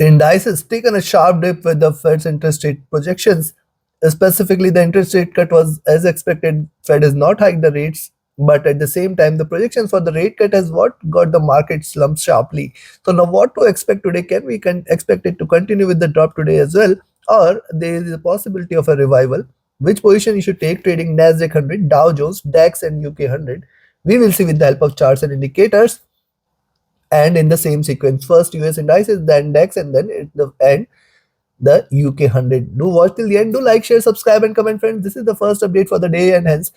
Indices taken a sharp dip with the Fed's interest rate projections. Specifically, the interest rate cut was as expected. Fed has not hiked the rates, but at the same time, the projections for the rate cut has what got the market slumped sharply. So now, what to expect today? Can we expect it to continue with the drop today as well, or there is a possibility of a revival? Which position you should take trading Nasdaq 100, Dow Jones, DAX, and UK 100? We will see with the help of charts and indicators and in the same sequence. First US indices, then DAX, and then at the end the UK 100. Do watch till the end. Do like, share, subscribe, and comment, friends. This is the first update for the day, and hence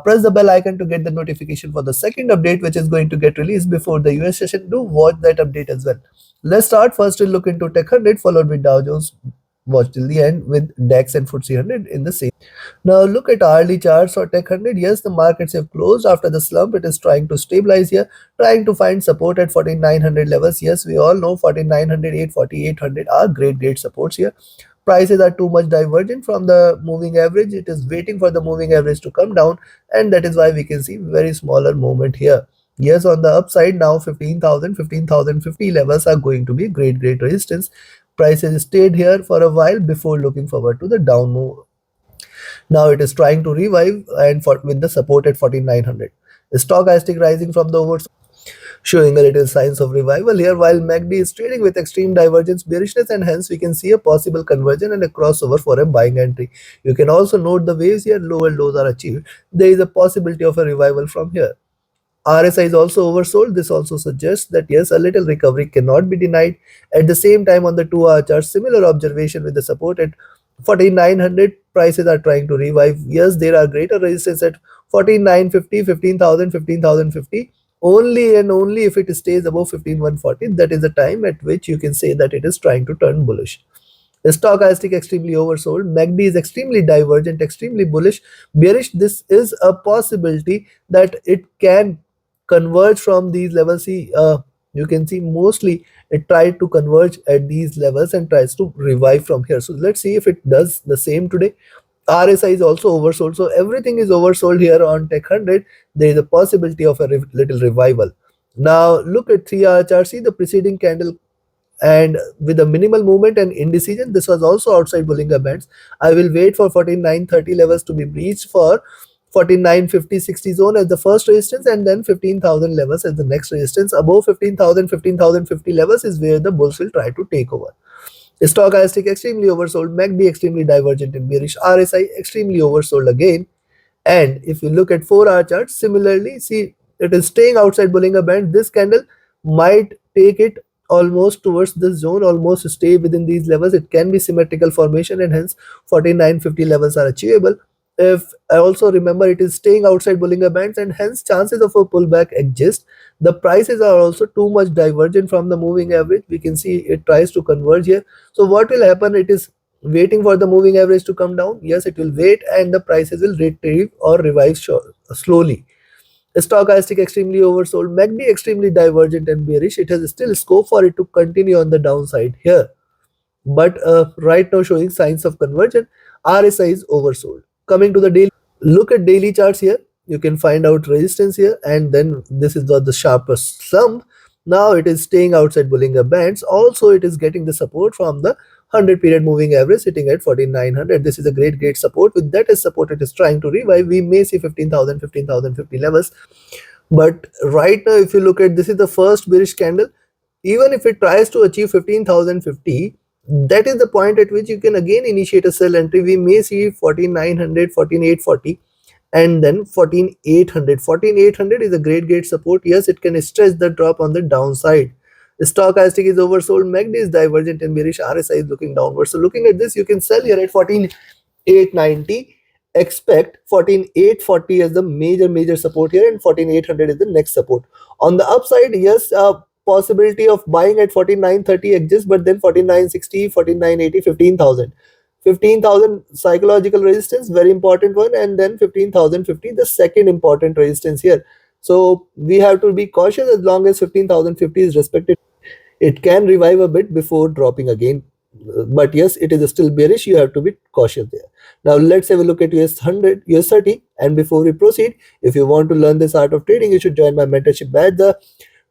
press the bell icon to get the notification for the second update, which is going to get released before the US session. Do watch that update as well. Let's start. First, we'll look into Tech 100, followed with Dow Jones. Watch till the end with DAX and FTSE 100 in the same. Now look at hourly charts for Tech 100. Yes, the markets have closed after the slump. It is trying to stabilize here, trying to find support at 4900 levels. Yes, we all know 4900, 840, 800 are great supports here. Prices are too much divergent from the moving average. It is waiting for the moving average to come down, and that is why we can see very smaller movement here. Yes, on the upside now 15,000, 15,050 levels are going to be great resistance. Prices stayed here for a while before looking forward to the down move. Now it is trying to revive and with the support at 4900. Stochastic rising from the oversold, showing a little signs of revival here, while MACD is trading with extreme divergence, bearishness, and hence we can see a possible conversion and a crossover for a buying entry. You can also note the waves here, lower lows are achieved. There is a possibility of a revival from here. RSI is also oversold. This also suggests that yes, a little recovery cannot be denied. At the same time, on the 2-hour chart, similar observation with the support at 4900. Prices are trying to revive. Yes, there are greater resistance at 4950, 15,000, 15,050. Only and only if it stays above 15,140, that is the time at which you can say that it is trying to turn bullish. The stochastic extremely oversold. MACD is extremely divergent, extremely bullish, bearish. This is a possibility that it can converge from these levels. See, you can see mostly it tried to converge at these levels and tries to revive from here. So let's see if it does the same today. RSI is also oversold, so everything is oversold here on Tech 100. There is a possibility of a little revival. Now look at 3-hour chart. See the preceding candle, and with a minimal movement and indecision, this was also outside Bollinger Bands. I will wait for 4930 levels to be breached, for 4950 60 zone as the first resistance, and then 15,000 levels as the next resistance. Above 15,000, 15,050 levels is where the bulls will try to take over. Stochastic extremely oversold, MACD extremely divergent and bearish, RSI extremely oversold again. And if you look at 4-hour chart, similarly, see it is staying outside Bollinger Band. This candle might take it almost towards this zone, almost stay within these levels. It can be symmetrical formation, and hence 4950 levels are achievable. If I also remember, it is staying outside Bollinger Bands, and hence chances of a pullback exist. The prices are also too much divergent from the moving average. We can see it tries to converge here. So what will happen? It is waiting for the moving average to come down. Yes, it will wait, and the prices will retrieve or revive slowly. Stochastic extremely oversold, MACD extremely divergent and bearish. It has still scope for it to continue on the downside here, but right now showing signs of conversion. RSI is oversold. Coming to the daily, look at daily charts here. You can find out resistance here, and then this is the sharpest slump. Now it is staying outside Bollinger Bands. Also, it is getting the support from the 100 period moving average sitting at 4900. This is a great support. With that as support, it is trying to revive. We may see 15,000, 15,050 levels. But right now, if you look at, this is the first bearish candle. Even if it tries to achieve 15,050, that is the point at which you can again initiate a sell entry. We may see 14,900, 14,840, and then 14,800. 14,800 is a great support. Yes, it can stretch the drop on the downside. Stochastic is oversold, MACD is divergent and bearish, RSI is looking downward. So looking at this, you can sell here at 14,890. Expect 14,840 as the major support here, and 14,800 is the next support. On the upside, yes, possibility of buying at 4930 exists, but then 4960, 4980, 15,000. 15,000 psychological resistance, very important one, and then 15,050, the second important resistance here. So we have to be cautious. As long as 15,050 is respected, it can revive a bit before dropping again. But yes, it is still bearish. You have to be cautious there. Now let's have a look at US100, US30. And before we proceed, if you want to learn this art of trading, you should join my mentorship batch. The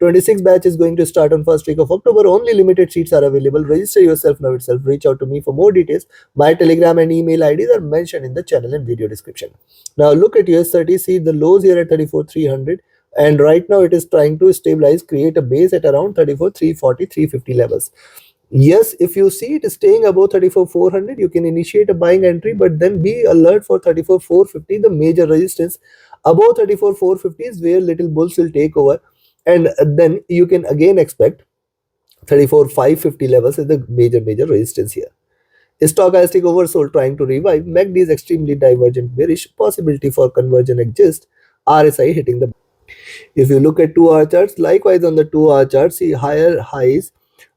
26 batch is going to start on first week of October. Only limited seats are available. Register yourself now itself. Reach out to me for more details. My Telegram and email IDs are mentioned in the channel and video description. Now look at US30. See the lows here at 34,300, and right now it is trying to stabilize, create a base at around 34,340, 350 levels. Yes, if you see it staying above 34,400, you can initiate a buying entry, but then be alert for 34,450, the major resistance. Above 34,450 is where little bulls will take over, and then you can again expect 34,550 levels as the major resistance here. Stochastic oversold trying to revive. MACD is extremely divergent bearish. Possibility for conversion exists. RSI hitting the. If you look at 2 hour charts, likewise on the 2 hour chart, see higher highs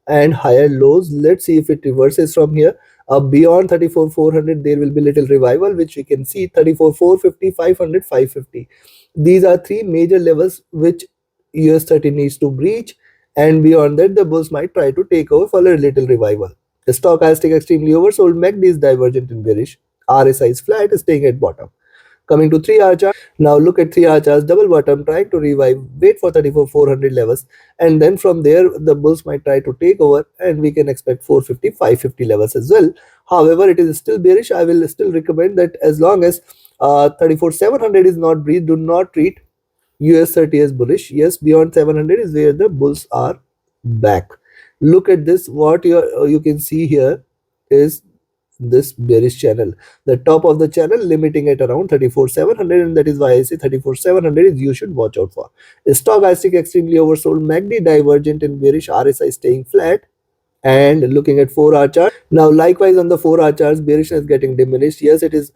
and higher lows. Let's see if it reverses from here. Beyond 34,400, there will be little revival, which we can see 34,450, 500, 550. These are three major levels which US30 needs to breach, and beyond that, the bulls might try to take over for a little revival. The stochastic extremely oversold. MACD is divergent and bearish. RSI is flat, staying at bottom. Coming to 3 hour chart. Now look at 3 hour charts, double bottom, trying to revive, wait for 34,400 levels, and then from there the bulls might try to take over, and we can expect 450, 550 levels as well. However, it is still bearish. I will still recommend that as long as 34,700 is not breached, do not treat US30 as bullish. Yes, beyond 700 is where the bulls are back. Look at this. What you can see here is this bearish channel, the top of the channel limiting at around 34,700, and that is why I say 34,700 is you should watch out for. Stochastic extremely oversold. MACD divergent and bearish. RSI staying flat. And looking at 4 hour chart, now likewise on the 4 hour charts, bearishness getting diminished. Yes, it is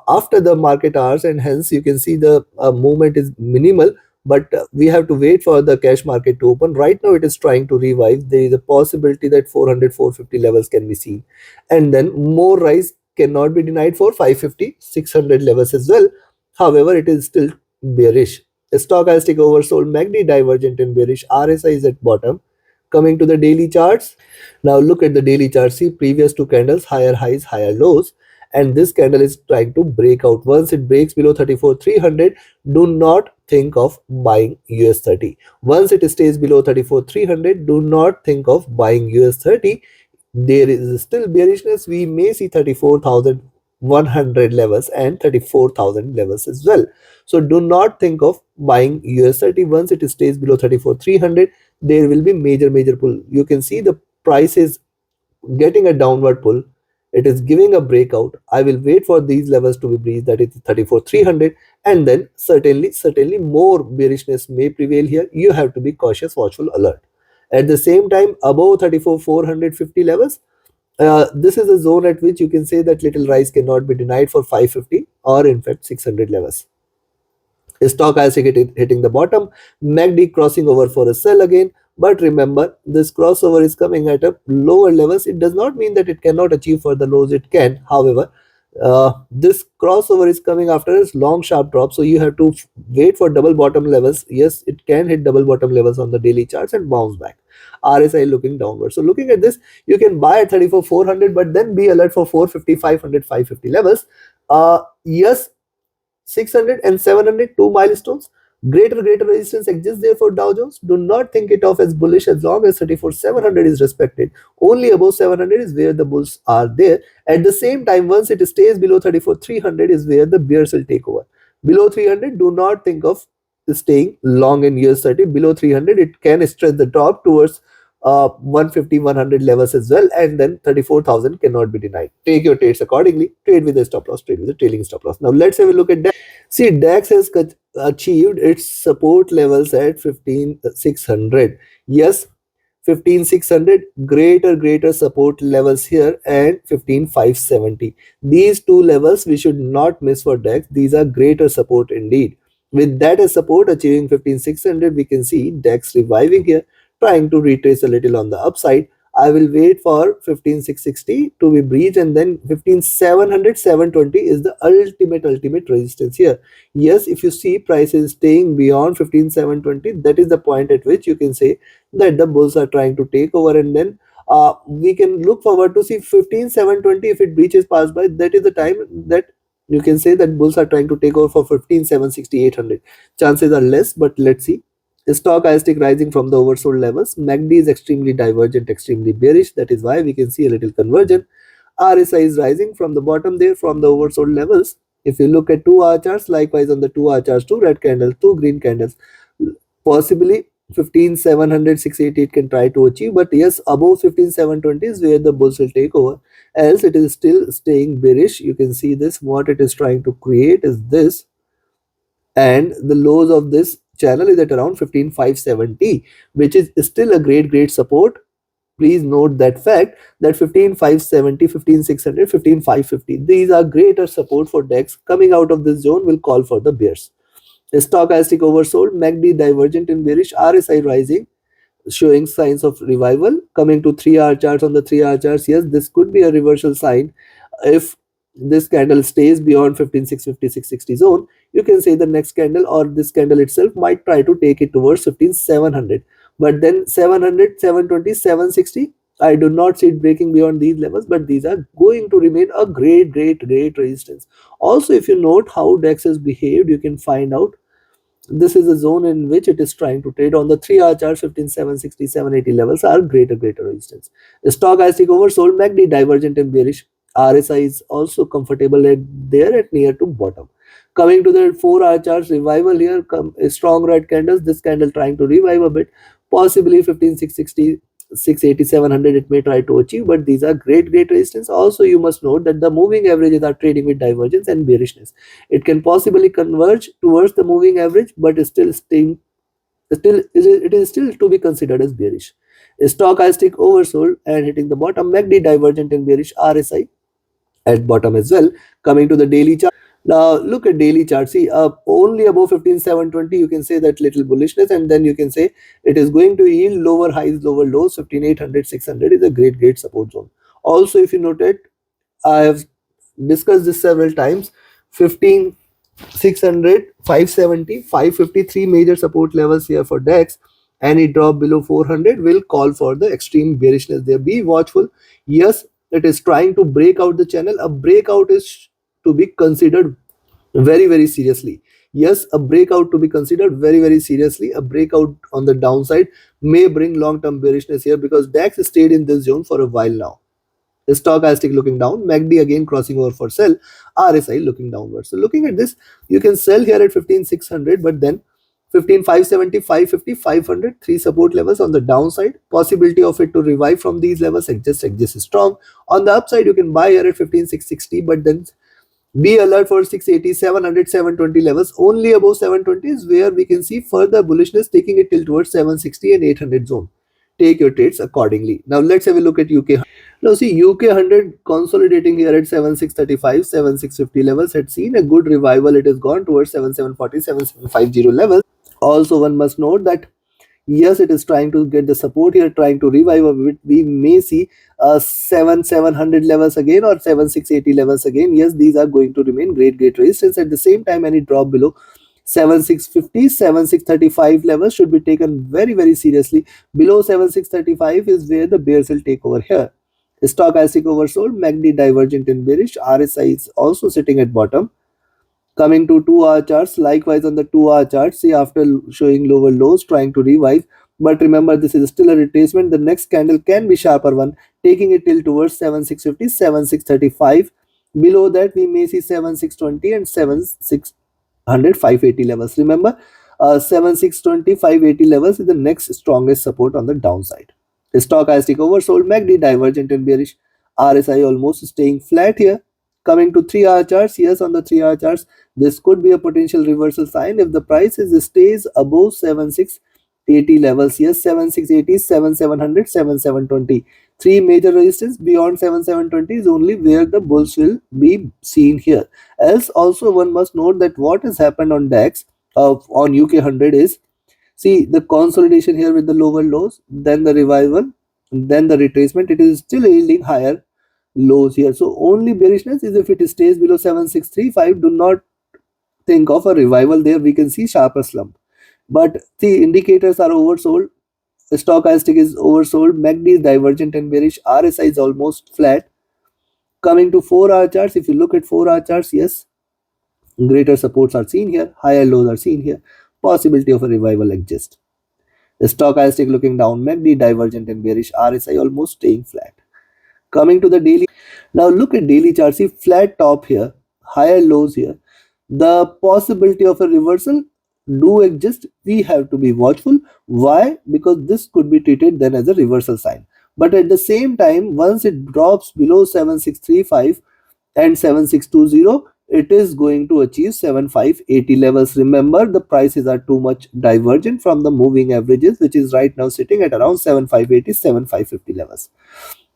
after the market hours, and hence you can see the movement is minimal, but we have to wait for the cash market to open. Right now it is trying to revive. There is a possibility that 400, 450 levels can be seen, and then more rise cannot be denied for 550, 600 levels as well. However, it is still bearish. Stochastic oversold. MACD divergent and bearish. RSI is at bottom. Coming to the daily charts. Now look at the daily chart. See previous two candles, higher highs, higher lows, and this candle is trying to break out. Once it breaks below 34,300, do not think of buying US30. Once it stays below 34,300, do not think of buying US30. There is still bearishness. We may see 34,100 levels and 34,000 levels as well. So do not think of buying US30. Once it stays below 34,300, there will be major pull. You can see the price is getting a downward pull. It is giving a breakout. I will wait for these levels to be breached, that is 34,300, and then certainly more bearishness may prevail here. You have to be cautious, watchful, alert. At the same time, above 34,450 levels, this is a zone at which you can say that little rise cannot be denied for 550 or in fact 600 levels. Stochastic hitting the bottom, MACD crossing over for a sell again. But remember, this crossover is coming at a lower levels. It does not mean that it cannot achieve further lows. It can. However, this crossover is coming after a long sharp drop, so you have to wait for double bottom levels. Yes, it can hit double bottom levels on the daily charts and bounce back. RSI looking downward. So looking at this, you can buy at 34,400, but then be alert for 450, 500, 550 levels. Yes, 600 and 700, two milestones. Greater resistance exists there for Dow Jones. Do not think it off as bullish as long as 34,700 is respected. Only above 700 is where the bulls are there. At the same time, once it stays below 34,300 is where the bears will take over. Below 300, do not think of staying long in US30. Below 300, it can stretch the top towards 150, 100 levels as well, and then 34,000 cannot be denied. Take your trades accordingly. Trade with a stop loss, trade with a trailing stop loss. Now let's have a look at DAX. See, DAX has achieved its support levels at 15,600. Yes, 15,600, greater support levels here, and 15,570. These two levels we should not miss for DAX. These are greater support indeed. With that as support, achieving 15,600, we can see DAX reviving here, trying to retrace a little on the upside. I will wait for 15,660 to be breached, and then 15,700, 720 is the ultimate resistance here. Yes, if you see price is staying beyond 15,720, that is the point at which you can say that the bulls are trying to take over, and then we can look forward to see 15,720. If it breaches past by, that is the time that you can say that bulls are trying to take over for 15,760, 800. Chances are less, but let's see. Stochastic rising from the oversold levels. MACD is extremely divergent, extremely bearish. That is why we can see a little conversion. RSI is rising from the bottom there from the oversold levels. If you look at 2 hour charts, likewise on the 2 hour charts, 2 red candles, 2 green candles, possibly 15,700, 688 can try to achieve, but yes, above 15,720 is where the bulls will take over. Else it is still staying bearish. You can see this. What it is trying to create is this, and the lows of this channel is at around 15,570, which is still a great support. Please note that fact that 15,570, 15,600, 15,550, these are greater support for DEX. Coming out of this zone will call for the bears. The stochastic oversold, MACD divergent and bearish, RSI rising, showing signs of revival. Coming to 3 hour charts, on the 3 hour charts, yes, this could be a reversal sign. If this candle stays beyond 15,650, 660 zone, you can say the next candle or this candle itself might try to take it towards 15,700. But then 700, 720, 760, I do not see it breaking beyond these levels, but these are going to remain a great resistance. Also, if you note how DEX has behaved, you can find out this is a zone in which it is trying to trade. On the 3 hour chart, 15,760, 780 levels are greater resistance. Stochastic oversold, MACD divergent and bearish. RSI is also comfortable at there at near to bottom. Coming to the 4 hour charts, revival here, strong red candles. This candle trying to revive a bit, possibly 15,660, 680, 700 it may try to achieve, but these are great resistance. Also, you must note that the moving averages are trading with divergence and bearishness. It can possibly converge towards the moving average, but is still staying, it is still to be considered as bearish. Stochastic oversold and hitting the bottom, MACD divergent and bearish, RSI at bottom as well. Coming to the daily chart. Now look at daily chart. See, only above 15,720 you can say that little bullishness, and then you can say it is going to yield lower highs, lower lows. 15,800, 600 is a great support zone. Also, if you noted, I have discussed this several times. 15, 600, 570, 553 major support levels here for DEX. Any drop below 400 will call for the extreme bearishness there. Be watchful. Yes, it is trying to break out the channel. A breakout is to be considered very seriously. Yes, a breakout to be considered very seriously. A breakout on the downside may bring long-term bearishness here, because DEX stayed in this zone for a while now. Stochastic looking down, MACD again crossing over for sell, RSI looking downwards. So looking at this, you can sell here at 15,600, but then 15,570, 550, 500, three support levels on the downside. Possibility of it to revive from these levels exists is strong. On the upside, you can buy here at 15,660, but then be alert for 680, 700, 720 levels. Only above 720 is where we can see further bullishness, taking it till towards 760 and 800 zone. Take your trades accordingly. Now let's have a look at UK. Now see, UK 100 consolidating here at 7635, 7650 levels had seen a good revival. It has gone towards 7740, 7750 levels. Also, one must note that yes, it is trying to get the support here, trying to revive a bit. We may see 700 levels again or 7680 levels again. Yes, these are going to remain great resistance. At the same time, any drop below 7650, 7635 levels should be taken very seriously. Below 7635 is where the bears will take over here. Stochastic oversold, MACD divergent and bearish, RSI is also sitting at bottom. Coming to 2 hour charts, likewise on the 2 hour charts, see, after showing lower lows, trying to revive. But remember, this is still a retracement. The next candle can be sharper one, taking it till towards 7650, 7635. Below that, we may see 7620 and 7600, 580 levels. Remember, 7620, 580 levels is the next strongest support on the downside. Stochastic oversold, MACD divergent and bearish, RSI almost staying flat here. Coming to 3 hour charts, yes, on the 3 hour charts, this could be a potential reversal sign if the price stays above 7680 levels. Yes, 7680, 7700, 7720. Three major resistance beyond 7720 is only where the bulls will be seen here. Else, also one must note that what has happened on DEX, on UK 100 is, see, the consolidation here with the lower lows, then the revival, then the retracement. It is still yielding higher lows here. So only bearishness is if it stays below 7635. Do not think of a revival there. We can see sharper slump. But the indicators are oversold. The stochastic is oversold. MACD is divergent and bearish. RSI is almost flat. Coming to 4 hour charts, if you look at 4 hour charts, yes, greater supports are seen here. Higher lows are seen here. Possibility of a revival exists. Stochastic looking down, MACD divergent and bearish, RSI almost staying flat. Coming to the daily, now look at daily chart. See, flat top here, higher lows here. The possibility of a reversal do exist. We have to be watchful. Why? Because this could be treated then as a reversal sign. But at the same time, once it drops below 7635 and 7620, it is going to achieve 7580 levels. Remember, the prices are too much divergent from the moving averages, which is right now sitting at around 7580 7550 levels.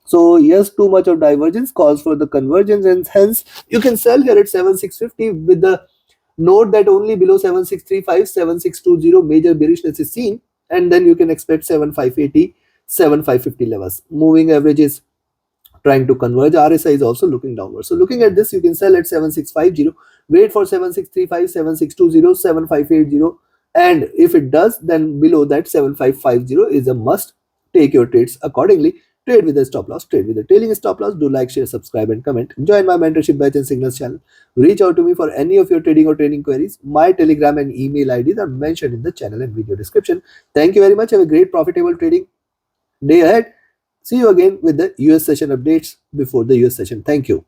So yes, too much of divergence calls for the convergence, and hence you can sell here at 7650 with the note that only below 7635 7620 major bearishness is seen, and then you can expect 7580 7550 levels. Moving averages trying to converge. RSI is also looking downward. So looking at this, you can sell at 7650, wait for 7635 7620 7580, and if it does, then below that 7550 is a must. Take your trades accordingly. Trade with a stop loss, trade with a trailing stop loss. Do like, share, subscribe and comment. Join my mentorship batch and signals channel. Reach out to me for any of your trading or training queries. My telegram and email IDs are mentioned in the channel and video description. Thank you very much. Have a great profitable trading day ahead. See you again with the US session updates before the US session. Thank you.